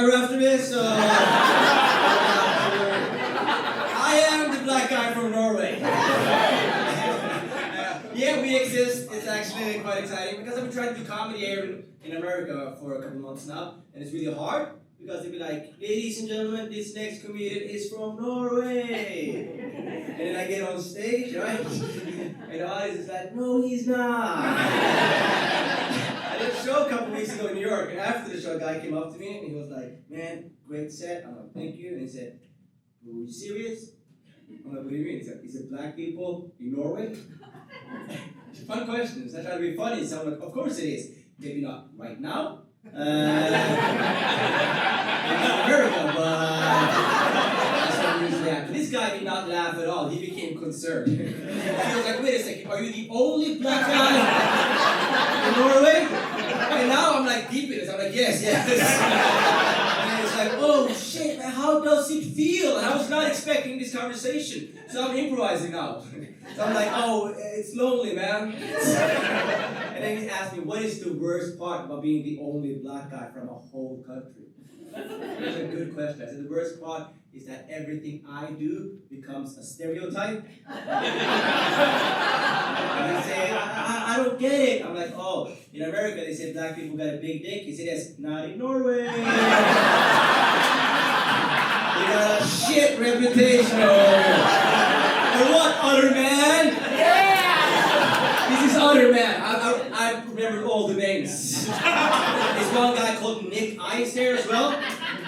order after this? I am the black guy from Norway. Yeah, we exist. It's actually quite exciting because I've been trying to do comedy here in America for a couple of months now, and it's really hard because they'll be like, ladies and gentlemen, this next comedian is from Norway. And then I get on stage, right? And the audience is like, no, he's not. I did a show a couple weeks ago in New York, and after the show, a guy came up to me and he was like, man, great set. I'm like, thank you. And he said, were you serious? I'm like, what do you mean? He said, black people in Norway? It's a fun question. I try to be funny, so I'm like, of course it is. Maybe not right now. In America, but that's what usually happens. This guy did not laugh at all. He became concerned. He was like, wait a second, are you the only black guy in Norway? And now I'm like deep in this. I'm like, yes. And it's like, oh shit, man, how does it feel? And I was not expecting this conversation. So I'm improvising now. So I'm like, oh, it's lonely, man. And then he asked me, what is the worst part about being the only black guy from a whole country? That's a good question. I said, the worst part is that everything I do becomes a stereotype. And they say, I don't get it. I'm like, oh, in America they say black people got a big dick. He said, yes, not in Norway. They got a shit reputation. And what, other man? Yeah! This is other man. I remember all the names. There's one guy called Nick Ice here as well.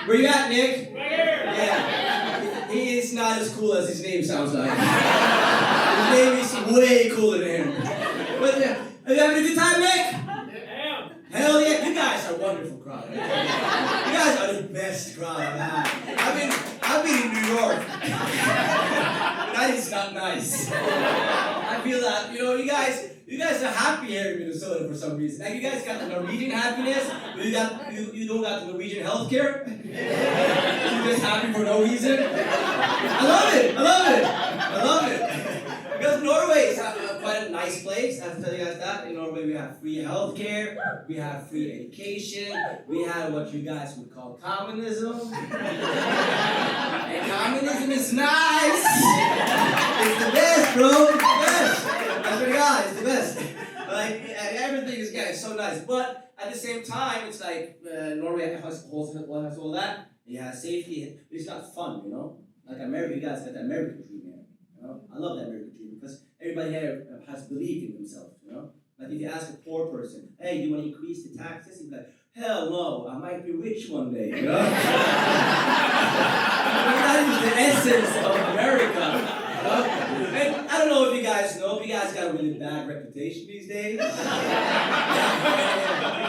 Where you at, Nick? Right here. Yeah. He is not as cool as his name sounds like. His name is way cooler than him. But are you having a good time, Nick? Yeah. Hell yeah. You guys are a wonderful crowd. You guys are the best crowd I've had. I've been in New York. That is not nice. I feel that, you guys are happy here in Minnesota for some reason. Like you guys got the Norwegian happiness, but you don't got the Norwegian healthcare. You're just happy for no reason. I love it. Because Norway is quite a nice place. I have to tell you guys that. In Norway we have free healthcare, we have free education, we have what you guys would call communism. And communism is nice. It's the best, bro. It's the best. I swear to God, it's the best. Like everything is it's so nice. But at the same time, it's like Norway has all that. It has safety. It's not fun, Like America, you guys got the American dream here. I love that American dream because everybody here has belief in themselves. Like if you ask a poor person, hey, do you want to increase the taxes? He'd be like, hell no, I might be rich one day. That is the essence of America. And I don't know if you guys know, but you guys got a really bad reputation these days. In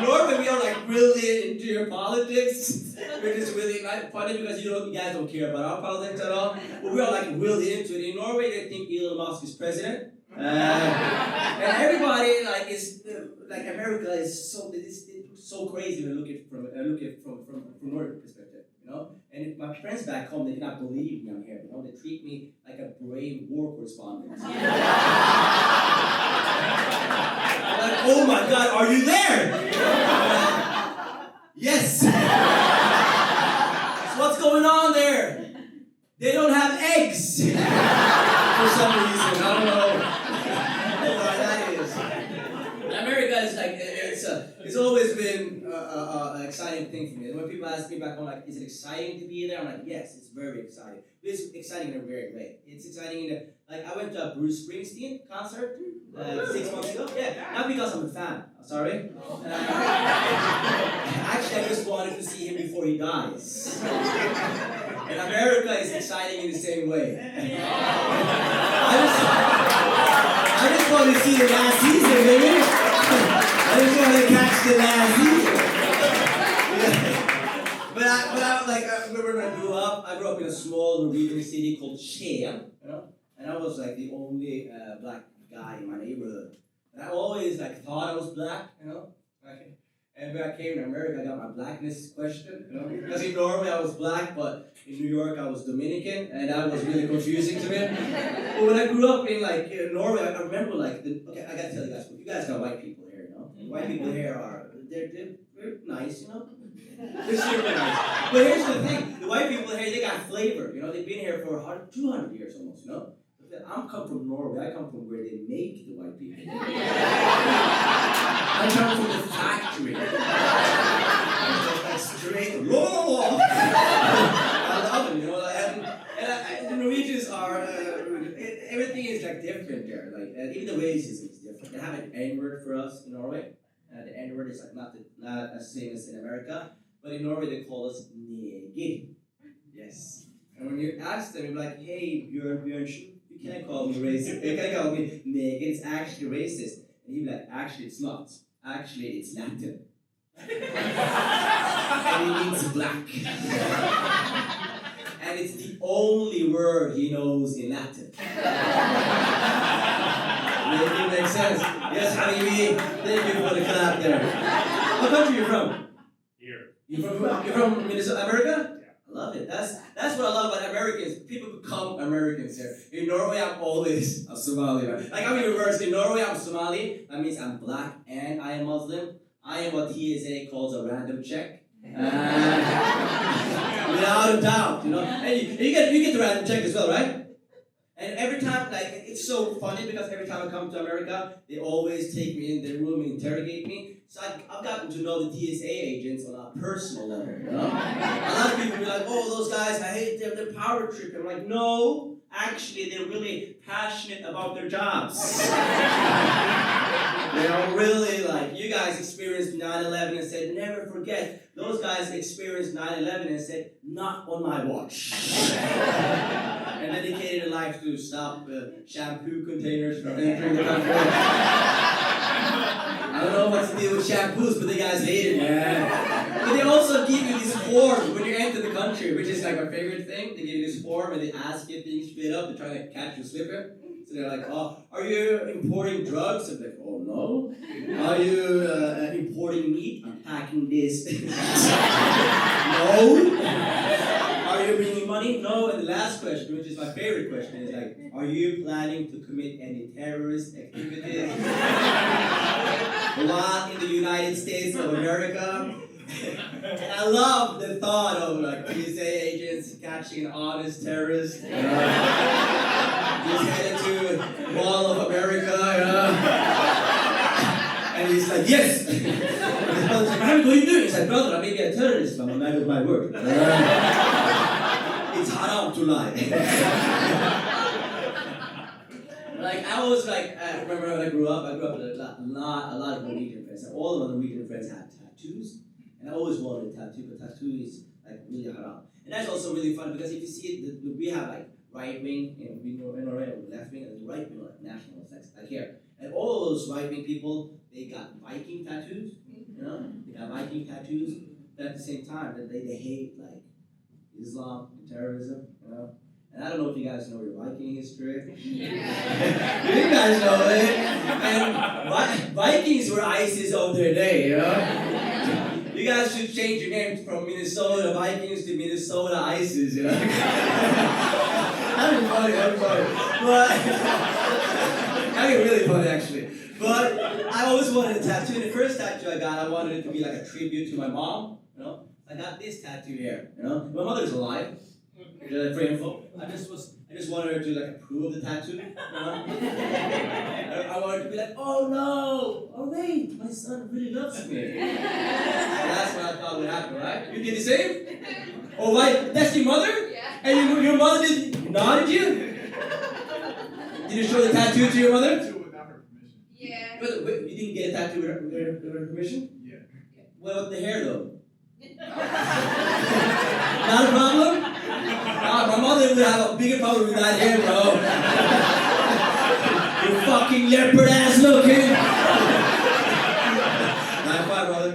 Norway, we are like really into your politics. We're just really funny because you guys don't care about our politics at all. But we are like really into it. In Norway, they think Elon Musk is president. And everybody is America is so crazy when I look at it from Norway perspective, And if my friends back home, they cannot believe me I'm here, They treat me like a brave war correspondent. Like, oh my God, are you there? Yes. So what's going on there? They don't have eggs for some reason. I don't know. Why that is. America is like it's always been an exciting thing for me. And when people ask me back home, like, is it exciting to be there? I'm like, yes, it's very exciting. But it's exciting in a weird way. It's exciting in I went to a Bruce Springsteen concert 6 months ago. Yeah, not because I'm a fan. Sorry. Actually, I just wanted to see him before he dies. And America is exciting in the same way. I just want to see the last season, baby. I just want to catch the last season. But I remember when I grew up in a small Norwegian city called Skien, and I was like the only black guy in my neighborhood. And I always thought I was black, And when I came to America, I got my blackness questioned, Because in Norway I was black, but in New York I was Dominican, and that was really confusing to me. But when I grew up in Norway, I remember okay, I gotta tell you guys, you guys got white people here, White people here are they're nice, They're super nice. But here's the thing, the white people here, they got flavor, you know, they've been here for 200 years almost, you know? I'm come from Norway, I come from where they make the white people. I come from the factory. Like straight, raw. I love it, you know, and the Norwegians are, everything is like different there, like, even the racism is different. They have an N-word for us in Norway. The N-word is like not as same as in America, but in Norway they call us neger. Yes. And when you ask them, you're like, hey, Bjørnsen, you can't call me racist. You can't call me neger. It's actually racist. And he'd be like, actually, it's not. Actually, it's Latin. And it means black. And it's the only word he knows in Latin. It makes sense. Yes, Habibi. Thank you for the clap there. What country are you from? Here. You're from Minnesota, America? I love it. That's what I love about Americans. People become Americans here. In Norway, I'm always a Somali. Like I'm in reverse. In Norway, I'm Somali. That means I'm black and I am Muslim. I am what TSA calls a random check. Without a doubt, you know. And you get the random check as well, right? And every time, like, it's so funny because every time I come to America, they always take me in their room and interrogate me. So I've gotten to know the TSA agents on a personal level, you know? A lot of people be like, oh, those guys, I hate them, they're power tripping. I'm like, no, actually, they're really passionate about their jobs. They're really like, you guys experienced 9/11 and said, never forget. Those guys experienced 9/11 and said, not on my watch. And dedicated a life to stop shampoo containers from entering the country. I don't know what's the deal with shampoos, but the guys hate it, man. But they also give you these forms when you enter the country, which is like my favorite thing. They give you this form and they ask you things straight up. They're trying to catch you slipping. So they're like, oh, are you importing drugs? I'm like, oh no. Are you importing meat? I'm packing this. No. Are you bringing money? No. And the last question, which is my favorite question, is like, are you planning to commit any terrorist activities while in the United States of America? And I love the thought of like TSA agents catching an honest terrorist. Just headed to Mall of America, and he's like, yes! And his brother's like, what are you doing? He's like, brother, I may be a terrorist, but I'm a man of my word. It's haram to lie. Like, I was like, I remember when I grew up with a lot of Norwegian friends. And all of my Norwegian friends had tattoos. And I always wanted a tattoo, but tattoo is like really haram. And that's also really fun because if you see it, we have like right wing, we know in Norway, left wing, and the right wing are like nationalists, like here. And all of those right wing people, they got Viking tattoos, you know? They got Viking tattoos, but at the same time, they hate like Islam and terrorism, you know? And I don't know if you guys know your Viking history. You guys know it. And Vikings were ISIS of their day, you know? You guys should change your name from Minnesota Vikings to Minnesota ISIS, you know? That'd be funny. But, that'd be really funny, actually. But I always wanted a tattoo. And the first tattoo I got, I wanted it to be like a tribute to my mom, you know? I got this tattoo here, you know? My mother's alive. For info. I just wanted her to like approve the tattoo. You know? I wanted to be like, oh no! Oh wait, my son really loves me. And that's what I thought would happen, right? You did the same? Oh wait, that's your mother? Yeah. And your mother nodded you? Did you show the tattoo to your mother? Without her permission. Yeah. Wait, you didn't get a tattoo with her permission? Yeah. What about the hair though? Not a problem? My mother would have a bigger problem with that hair, bro. You fucking leopard ass looking. High five, brother.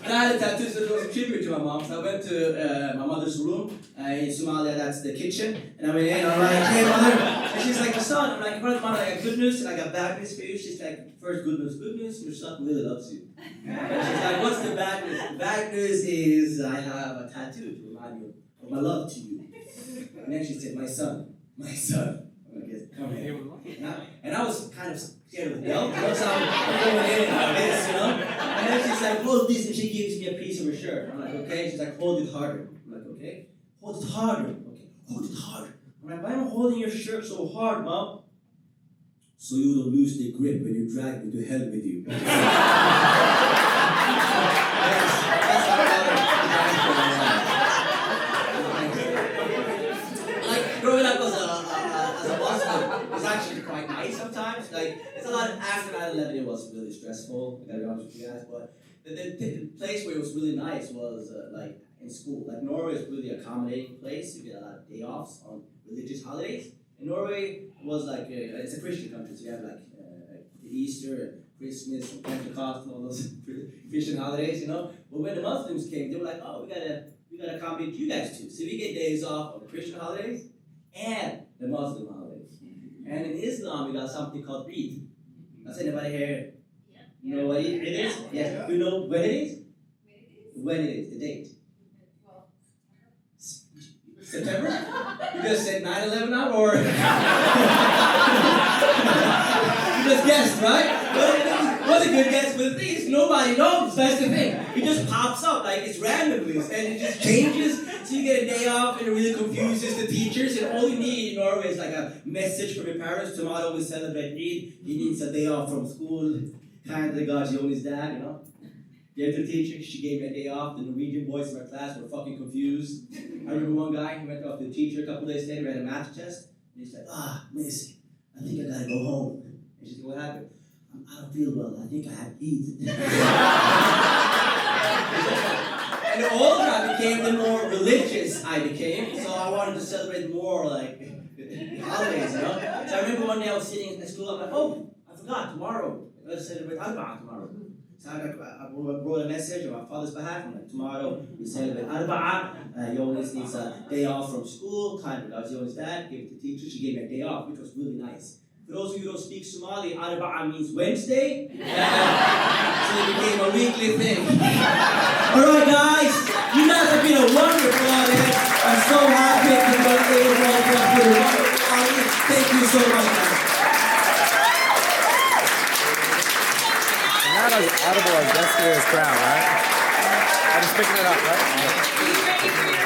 And I had a tattoo, so it was a tribute to my mom. So I went to my mother's room. In Somalia, that's the kitchen. And I went in, I'm like, hey, mother. And she's like, son. I'm like, mom, I got good news and I got bad news for you. She's like, first, good news. Your son really loves you. And she's like, what's the bad news? The bad news is I have a tattoo to remind you of my love to you. And then she said, my son. Okay, come here. And I was kind of scared of the belt, so I'm going in like this, And then she's like, hold this, and she gives me a piece of her shirt. I'm like, okay. She's like, hold it harder. I'm like, okay. Hold it harder. Okay, hold it harder. I'm like, why am I holding your shirt so hard, Mom? So you don't lose the grip when you drag me to hell with you. Yes, that's how like growing up as a Muslim was actually quite nice sometimes. Like it's a lot of, after 9/11 it was really stressful. I gotta be honest with you guys, but the place where it was really nice was like in school. Like Norway is really accommodating place. You get a lot of day offs on religious holidays. In Norway was like it's a Christian country, so you have like Easter and Christmas and Pentecost and all those Christian holidays, But when the Muslims came, they were like, oh, we gotta accommodate you guys too. So we get days off on the Christian holidays and the Muslim holidays. And in Islam, we got something called Eid. Does anybody here know what Eid is? Yes. You know when it is? When it is, the date. September? You just said 9/11 now, or? You just guessed, right? Well, it was a good guess, but the thing is, nobody knows. That's the thing. It just pops up, like it's randomly, and it just changes. So you get a day off, and it really confuses the teachers. And all you need in Norway is like a message from your parents. Tomorrow we celebrate Eid. He needs a day off from school. Kindly got Jonis dad, Gave to the teacher, she gave me a day off. The Norwegian boys in my class were fucking confused. I remember one guy, he went off to the teacher a couple days later, we had a math test, and he's like, miss, I think I gotta go home. And she said, what happened? I don't feel well, I think I have Eid. And the older I became, the more religious I became, so I wanted to celebrate more like holidays, So I remember one day I was sitting in school, I'm like, oh, I forgot, tomorrow, let's celebrate Arba'ah tomorrow. So I wrote a message on my father's behalf. I'm like, tomorrow we celebrate Arba'ah. Jonis needs a day off from school. Kind regards Jonis' dad. Gave it to the teacher. She gave me a day off, which was really nice. For those of you who don't speak Somali, Arba'ah means Wednesday. So it became a weekly thing. Alright guys, you guys have been a wonderful audience. I'm so happy to be able to thank you so much, guys. Not as audible as Jessica's crown, right? I'm just picking it up, right? Are you ready for your